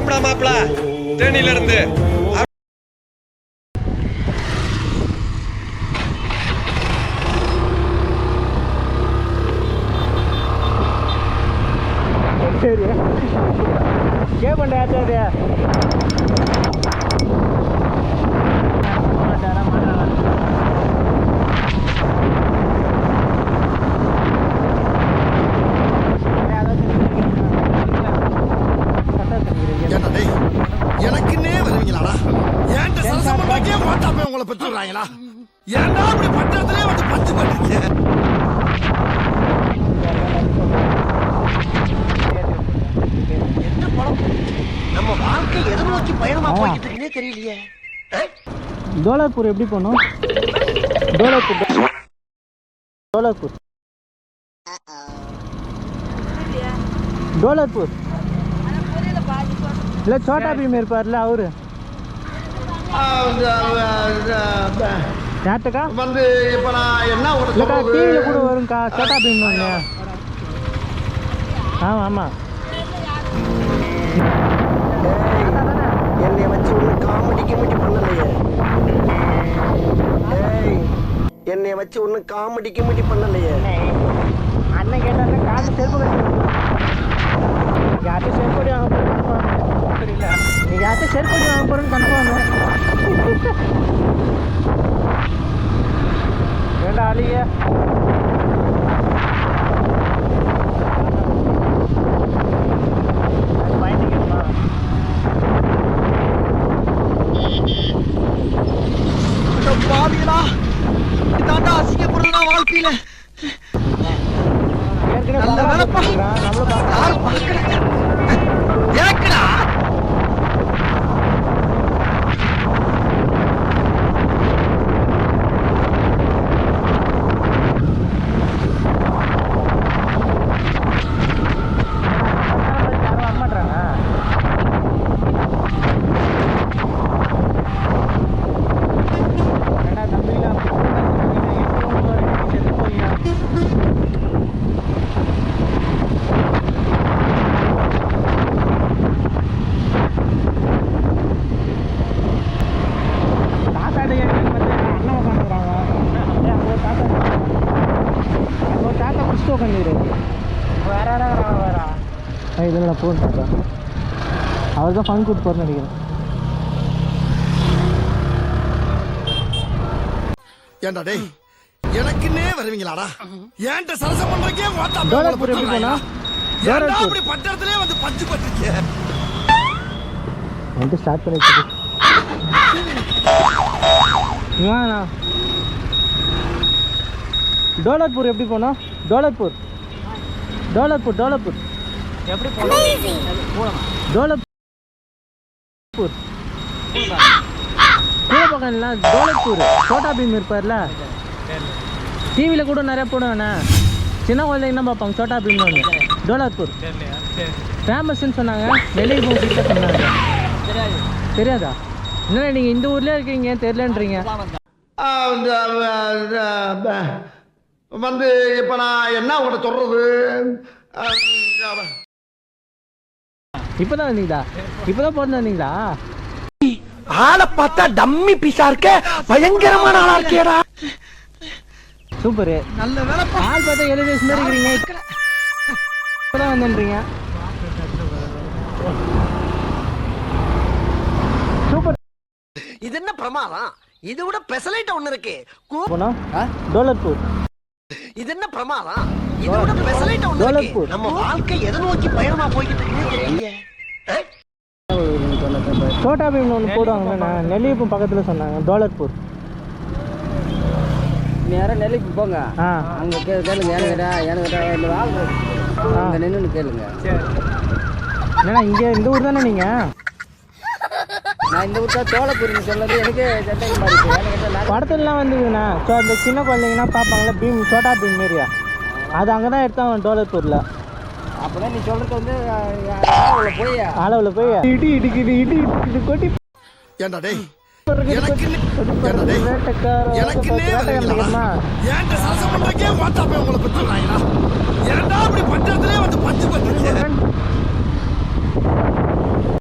கிளம்புடா மாப்பிள தேனியில இருந்து. சரி கே பண்ண ஆச்சாரியா எனக்குன்னே வருவீங்களாடா? ஏன்ட்ட சரசம் பண்றக்கே மாட்டாம உங்களை பெற்றுறாங்களா? ஏன்டா அப்படி பட்டத்திலே வந்து பஞ்சு பண்ணிருக்கீங்க? என்ன படம்? நம்ம வாழ்க்கை எதை நோக்கி பயணமா போய்கிட்டு இருக்குன்னே தெரியலையே. டோலாப்பூர் எப்படி போனோம்? டோலாப்பூர் டோலாப்பூர் டோலாப்பூர் இல்லை சோட்டா பீம் இருப்பார்ல அவரு யார்ட்டக்கா வந்து இப்ப நான் என்ன இல்லைக்கா டிவியில் கூட வரும்க்கா சோட்டா பீம் ஒன்று. ஆமாம் ஆமாம் என்னை வச்சு ஒண்ணு காமெடி கிமெடி பண்ணலையே. என்னை வச்சு ஒண்ணு காமெடி கிமெடி பண்ணலையே. அண்ணன் கேட்டாருன்னா காசு செருப்பு கட்டி யார்ட்டும் செருப்படி வாங்க போகிறேன் கன்ஃபார்ம் தெரியல. நீ யார்ட்டும் செருப்படி வாங்க போகிறேன்னு கன்ஃபார்ம் வேண்டாம் அழிய பாவிகளா இதாண்டா அசிங்கப்படுறதுனா வாழ்க்கையில. நல்ல வேலைப்பா யாரும் பார்க்கல. ஏக்கடா இதில் நான் போகிறேன் அவர் தான் ஃபன் கூட்டு போகிறேன்னு நினைக்கிறேன். ஏன்டா டேய் எனக்குன்னே வருவீங்களாடா? ஏன்ட்ட சரசம் பண்றக்கே மாட்டாம டோலாப்பூர் எப்படி போனா? ஏன்டா அப்படி பட்டத்திலே வந்து பஞ்சு பண்ணிருக்கீங்க? வந்து ஸ்டார்ட் பண்ணி வச்சுட்டு வாண்ணா. டோலாப்பூர் எப்படி போனோம்? டோலாப்பூர் டோலாப்பூர் டோலாப்பூர் எப்படி போகலாம்? டோலாப்பூர் கூட பக்கம்ல டோலாப்பூர் சோட்டா பீம் இருப்பார்ல டிவியில் கூட நிறையா போடுவேண்ணே. சின்ன குழந்தைங்க தான் பார்ப்பாங்க சோட்டா பீம் ஒன்று. டோலாப்பூர் ஃபேமஸ்ன்னு சொன்னாங்க. வெளியே போகிட்ட சொன்னாங்க. தெரியாதா? என்ன நீங்கள் இந்த ஊர்லேயே இருக்கீங்க தெரியலன்றீங்க. வந்து இப்ப நான் என்ன உங்கள்கிட்ட சொல்றது? இப்போதான் வந்தீங்களா? இப்போதான் பிறந்து வந்தீங்களா? ஆளை பார்த்தா டம்மி பீஸா இருக்க, பயங்கரமான ஆளா இருக்கேடா. சூப்பரு. நல்ல வேலை ஆள் பார்த்தா 7 வயசு மாதிரி இருக்கிறீங்க. இப்போதான் வந்துன்றீங்க. சூப்பர். இது என்ன பிரமாதம்? இது விட பெசலைட் ஒண்ணு இருக்கு. போனோம் டோலாப்பூர். இது என்ன பிரமாதம்? இது விட பெசலைட் ஒண்ணு இருக்கு. நம்ம வாழ்க்கை எதை நோக்கி பயணமா போய்கிட்டு இருக்குன்னு தெரியலையே. சோட்டா பீம் ஒன்று போடுவாங்கண்ணா. நெல்லியப்பம் பக்கத்தில் சொன்னாங்க. டோலாப்பூர் நேராக நெல்லிக்கு போங்க. அங்கே கேளுங்க. எனக்கு இந்த வாழ்க்கை அங்கே நின்று கேளுங்க. ஏன்னா இங்கே இந்த ஊர் தானே நீங்கள்? நான் இந்த ஊர் தான் டோலாப்பூர்னு சொன்னது எனக்கு சட்டைக்கு மாதிரி படத்துலலாம் வந்துதுண்ணா. ஸோ அந்த சின்ன குழந்தைங்கன்னா பார்ப்பாங்களா பீம் சோட்டா பீம் மாரியா, அது அங்கே தான் எடுத்தாங்க டோலாப்பூரில். அப்போதான் நீ சொல்கிறது வந்து அளவில் போய் இடி இடிக்குது இடி இடிக்குது கொட்டி. ஏன்டா டேய் வேட்டைக்காரன்